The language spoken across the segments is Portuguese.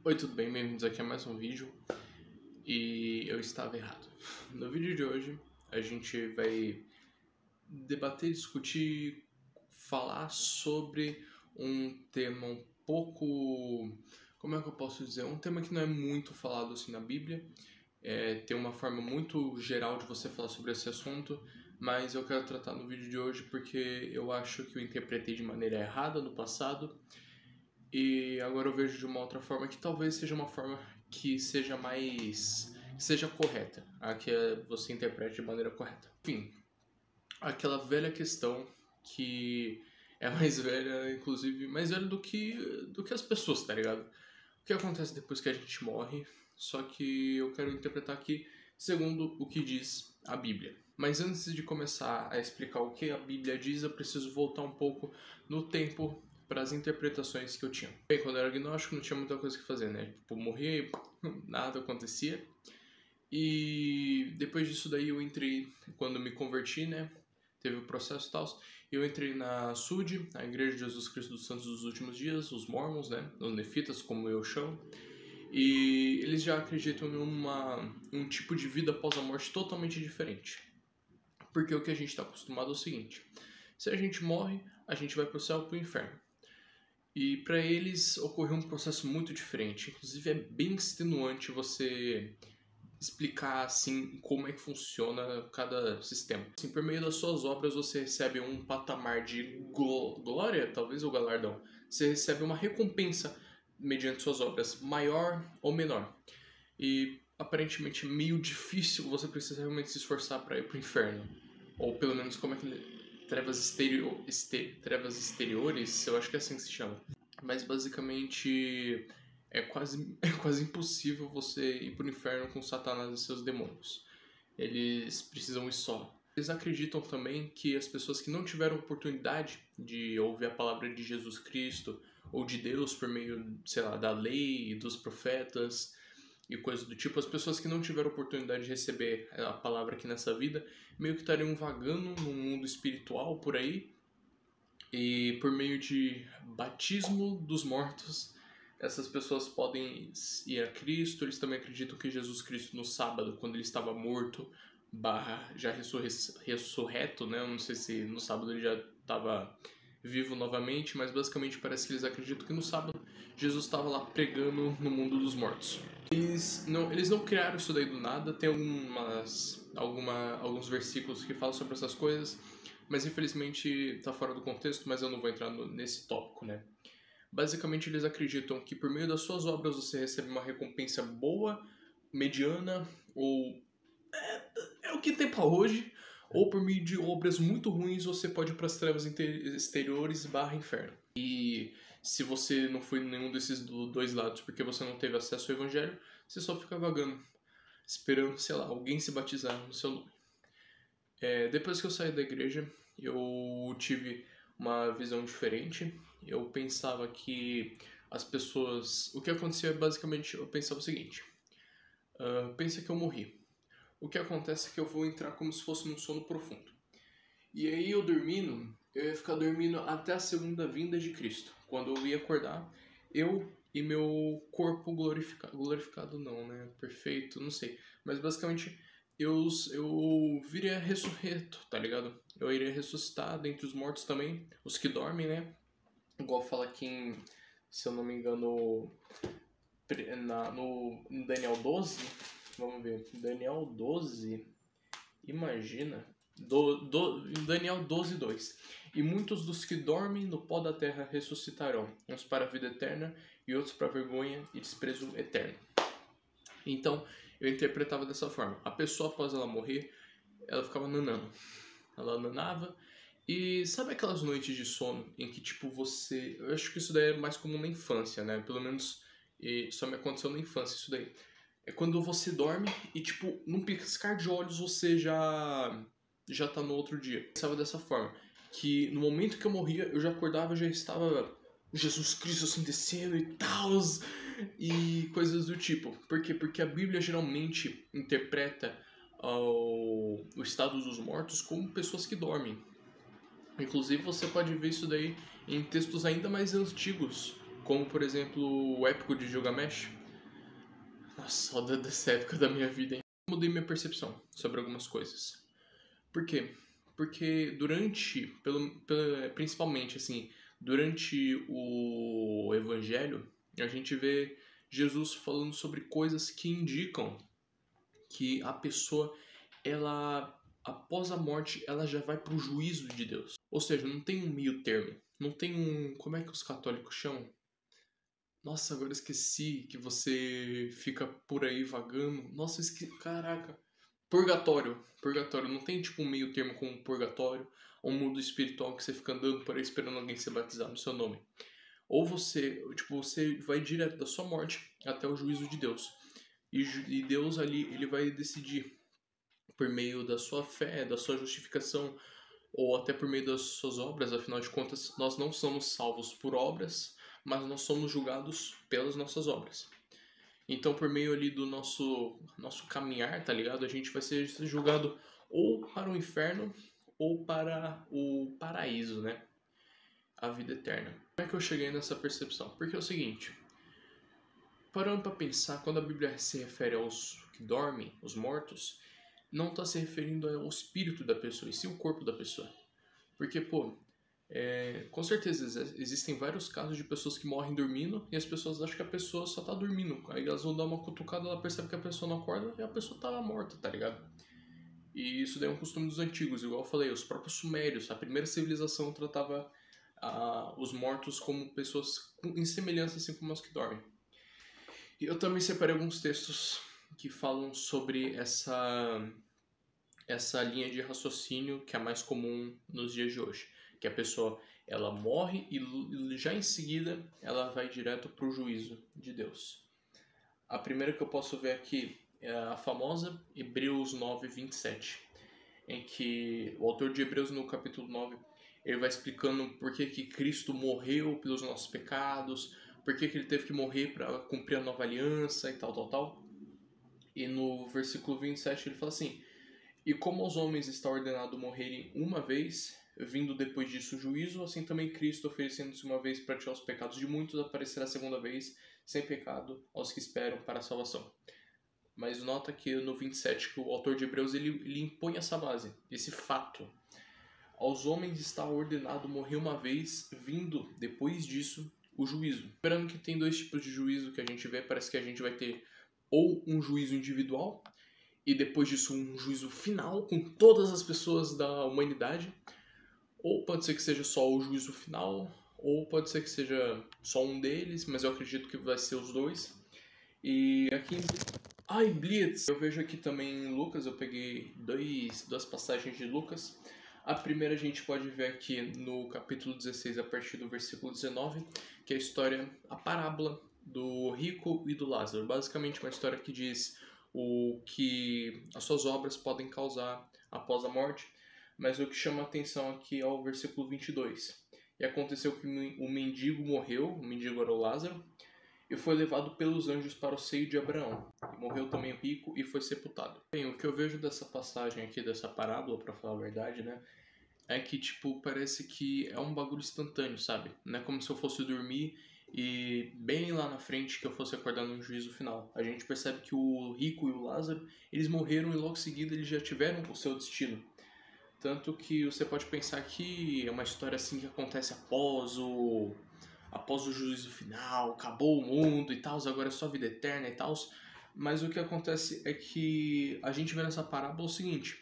Oi, tudo bem? Bem-vindos aqui a mais um vídeo. E eu estava errado. No vídeo de hoje, a gente vai debater, discutir, falar sobre um tema um pouco... Como é que eu posso dizer? Um tema que não é muito falado assim na Bíblia. Tem uma forma muito geral de você falar sobre esse assunto, mas eu quero tratar no vídeo de hoje porque eu acho que eu interpretei de maneira errada no passado. E agora eu vejo de uma outra forma que talvez seja uma forma que seja mais... que seja correta, a que você interprete de maneira correta. Enfim, aquela velha questão que é mais velha, inclusive, mais velha do que as pessoas, tá ligado? O que acontece depois que a gente morre, só que eu quero interpretar aqui segundo o que diz a Bíblia. Mas antes de começar a explicar o que a Bíblia diz, eu preciso voltar um pouco no tempo para as interpretações que eu tinha. Bem, quando eu era agnóstico não tinha muita coisa que fazer, né? Tipo, morria e nada acontecia. E depois disso daí eu entrei, quando me converti, né? Teve o processo e tal. Eu entrei na SUD, a Igreja de Jesus Cristo dos Santos dos Últimos Dias, os Mormons, né? Os Nefitas, como eu chamo. E eles já acreditam em um tipo de vida após a morte totalmente diferente. Porque o que a gente está acostumado é o seguinte: se a gente morre, a gente vai para o céu ou para o inferno. E para eles ocorreu um processo muito diferente. Inclusive é bem extenuante você explicar assim como é que funciona cada sistema. Assim, por meio das suas obras você recebe um patamar de glória, talvez, ou galardão. Você recebe uma recompensa mediante suas obras, maior ou menor. E aparentemente meio difícil, você precisa realmente se esforçar para ir pro inferno. Ou pelo menos como é que... Trevas exteriores, eu acho que é assim que se chama. Mas basicamente é quase impossível você ir pro inferno com Satanás e seus demônios. Eles precisam ir só. Eles acreditam também que as pessoas que não tiveram oportunidade de ouvir a palavra de Jesus Cristo ou de Deus por meio, sei lá, da lei e dos profetas e coisas do tipo, as pessoas que não tiveram oportunidade de receber a palavra aqui nessa vida meio que estariam vagando no mundo espiritual por aí, e por meio de batismo dos mortos essas pessoas podem ir a Cristo. Eles também acreditam que Jesus Cristo no sábado, quando ele estava morto barra já ressurreto, né? Eu não sei se no sábado ele já estava vivo novamente, mas basicamente parece que eles acreditam que no sábado Jesus estava lá pregando no mundo dos mortos. Eles não criaram isso daí do nada. Tem alguns versículos que falam sobre essas coisas, mas infelizmente está fora do contexto, mas eu não vou entrar nesse tópico, né? Basicamente eles acreditam que por meio das suas obras você recebe uma recompensa boa, mediana, ou é o que tem pra hoje, ou por meio de obras muito ruins você pode ir para as trevas exteriores barra inferno. E se você não foi nenhum desses dois lados porque você não teve acesso ao evangelho, você só fica vagando, esperando, sei lá, alguém se batizar no seu nome. Depois que eu saí da igreja, eu tive uma visão diferente. Eu pensava que as pessoas... O que acontecia é basicamente, eu pensava o seguinte: pensa que eu morri. O que acontece é que eu vou entrar como se fosse num sono profundo. E aí eu ia ficar dormindo até a segunda vinda de Cristo. Quando eu ia acordar, eu e meu corpo glorificado não, né? Perfeito, não sei. Mas basicamente eu viria ressurreto, tá ligado? Eu iria ressuscitar dentre os mortos também, os que dormem, né? Igual fala aqui em, se eu não me engano, no Daniel 12. Vamos ver, Daniel 12, imagina, Daniel 12, 2. E muitos dos que dormem no pó da terra ressuscitarão, uns para a vida eterna e outros para a vergonha e desprezo eterno. Então, eu interpretava dessa forma: a pessoa, após ela morrer, ela ficava nanando. Ela nanava. E sabe aquelas noites de sono em que, tipo, você... Eu acho que isso daí é mais comum na infância, né? Pelo menos só me aconteceu na infância isso daí. É quando você dorme e, tipo, num piscar de olhos você já tá no outro dia. Eu pensava dessa forma, que no momento que eu morria, eu já acordava, já estava Jesus Cristo assim descendo e tal, e coisas do tipo. Por quê? Porque a Bíblia geralmente interpreta o estado dos mortos como pessoas que dormem. Inclusive você pode ver isso daí em textos ainda mais antigos, como por exemplo o épico de Gilgamesh. Nossa, saudade dessa época da minha vida, hein? Mudei minha percepção sobre algumas coisas. Por quê? Porque principalmente assim, durante o Evangelho, a gente vê Jesus falando sobre coisas que indicam que a pessoa, ela, após a morte, ela já vai para o juízo de Deus. Ou seja, não tem um meio termo. Não tem um... Como é que os católicos chamam? Nossa, agora esqueci que você fica por aí vagando. Nossa, caraca. Purgatório. Purgatório. Não tem tipo um meio termo como um purgatório ou um mundo espiritual que você fica andando por aí esperando alguém ser batizado no seu nome. Ou você vai direto da sua morte até o juízo de Deus. E Deus ali, ele vai decidir por meio da sua fé, da sua justificação, ou até por meio das suas obras. Afinal de contas, nós não somos salvos por obras, mas nós somos julgados pelas nossas obras. Então, por meio ali do nosso caminhar, tá ligado? A gente vai ser julgado ou para o inferno ou para o paraíso, né? A vida eterna. Como é que eu cheguei nessa percepção? Porque é o seguinte, parando para pensar, quando a Bíblia se refere aos que dormem, os mortos, não está se referindo ao espírito da pessoa, e sim o corpo da pessoa. Porque, pô, com certeza existem vários casos de pessoas que morrem dormindo e as pessoas acham que a pessoa só tá dormindo. Aí elas vão dar uma cutucada, ela percebe que a pessoa não acorda e a pessoa tá morta, tá ligado? E isso daí é um costume dos antigos, igual eu falei, os próprios sumérios, a primeira civilização tratava os mortos como pessoas em semelhança assim como as que dormem. E eu também separei alguns textos que falam sobre essa linha de raciocínio que é mais comum nos dias de hoje, que a pessoa ela morre e já em seguida ela vai direto para o juízo de Deus. A primeira que eu posso ver aqui é a famosa Hebreus 9:27, em que o autor de Hebreus no capítulo 9 ele vai explicando por que Cristo morreu pelos nossos pecados, por que ele teve que morrer para cumprir a nova aliança e tal. E no versículo 27 ele fala assim: e como aos homens está ordenado morrerem uma vez, vindo depois disso o juízo, assim também Cristo, oferecendo-se uma vez para tirar os pecados de muitos, aparecerá a segunda vez, sem pecado, aos que esperam para a salvação. Mas nota que no 27, que o autor de Hebreus ele impõe essa base, esse fato. Aos homens está ordenado morrer uma vez, vindo depois disso o juízo. Lembrando que tem dois tipos de juízo que a gente vê, parece que a gente vai ter ou um juízo individual, e depois disso um juízo final com todas as pessoas da humanidade, ou pode ser que seja só o juízo final, ou pode ser que seja só um deles, mas eu acredito que vai ser os dois. E aqui em Blitz, eu vejo aqui também em Lucas, eu peguei duas passagens de Lucas. A primeira a gente pode ver aqui no capítulo 16, a partir do versículo 19, que é a parábola do rico e do Lázaro. Basicamente uma história que diz o que as suas obras podem causar após a morte, mas o que chama a atenção aqui é o versículo 22. E aconteceu que o mendigo morreu, o mendigo era o Lázaro, e foi levado pelos anjos para o seio de Abraão. E morreu também o rico e foi sepultado. Bem, o que eu vejo dessa passagem aqui, dessa parábola, para falar a verdade, né, é que, tipo, parece que é um bagulho instantâneo, sabe? Não é como se eu fosse dormir e bem lá na frente que eu fosse acordar no juízo final. A gente percebe que o rico e o Lázaro, eles morreram e logo em seguida eles já tiveram o seu destino. Tanto que você pode pensar que é uma história assim que acontece após o juízo final, acabou o mundo e tal, agora é só vida eterna e tal. Mas o que acontece é que a gente vê nessa parábola o seguinte: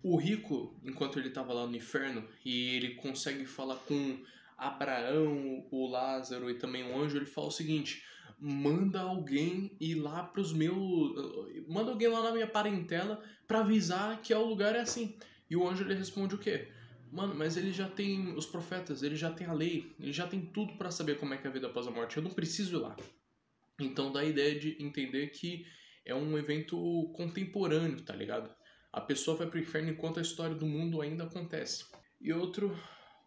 o rico, enquanto ele estava lá no inferno e ele consegue falar com Abraão, o Lázaro e também o anjo, ele fala o seguinte: manda alguém ir lá pros meus, manda alguém lá na minha parentela para avisar que o lugar é assim. E o anjo ele responde o quê? Mano, mas ele já tem os profetas, ele já tem a lei, ele já tem tudo para saber como é que é a vida após a morte. Eu não preciso ir lá. Então dá a ideia de entender que é um evento contemporâneo, tá ligado? A pessoa vai pro inferno enquanto a história do mundo ainda acontece. E o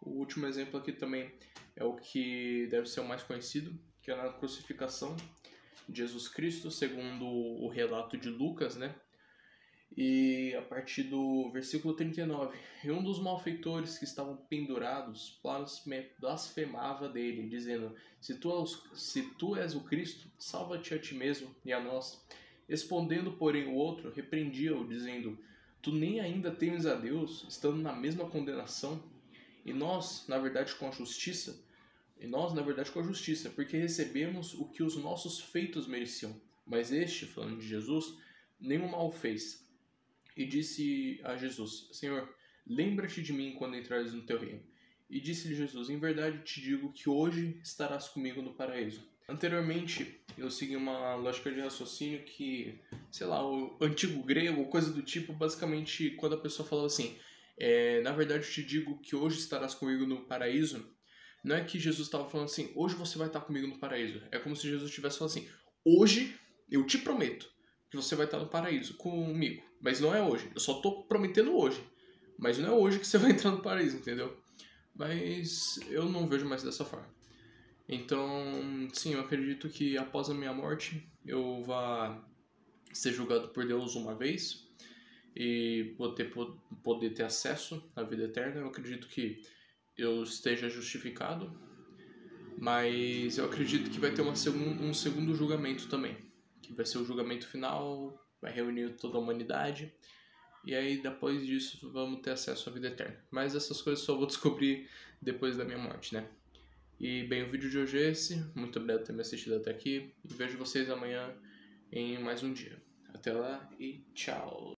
último exemplo aqui também é o que deve ser o mais conhecido, que é na crucificação de Jesus Cristo, segundo o relato de Lucas, né? e a partir do versículo 39. E um dos malfeitores que estavam pendurados blasfemava dele, dizendo: se tu és o Cristo, salva-te a ti mesmo e a nós. Respondendo, porém, o outro repreendia-o, dizendo: tu nem ainda temes a Deus, estando na mesma condenação? E nós, na verdade, com a justiça, porque recebemos o que os nossos feitos mereciam. Mas este, falando de Jesus, nenhum mal fez. E disse a Jesus: Senhor, lembra-te de mim quando entrares no teu reino. E disse-lhe Jesus: em verdade te digo que hoje estarás comigo no paraíso. Anteriormente, eu segui uma lógica de raciocínio que, sei lá, o antigo grego, coisa do tipo, basicamente, quando a pessoa falava assim, na verdade te digo que hoje estarás comigo no paraíso, não é que Jesus estava falando assim, hoje você vai estar comigo no paraíso. É como se Jesus estivesse falando assim, hoje eu te prometo que você vai estar no paraíso comigo. Mas não é hoje. Eu só tô prometendo hoje. Mas não é hoje que você vai entrar no paraíso, entendeu? Mas eu não vejo mais dessa forma. Então, sim, eu acredito que após a minha morte eu vá ser julgado por Deus uma vez e poder ter acesso à vida eterna. Eu acredito que eu esteja justificado, mas eu acredito que vai ter um segundo julgamento também, que vai ser o julgamento final, vai reunir toda a humanidade, e aí depois disso vamos ter acesso à vida eterna. Mas essas coisas só vou descobrir depois da minha morte, né? E bem, o vídeo de hoje é esse. Muito obrigado por ter me assistido até aqui. E vejo vocês amanhã em mais um dia. Até lá e tchau!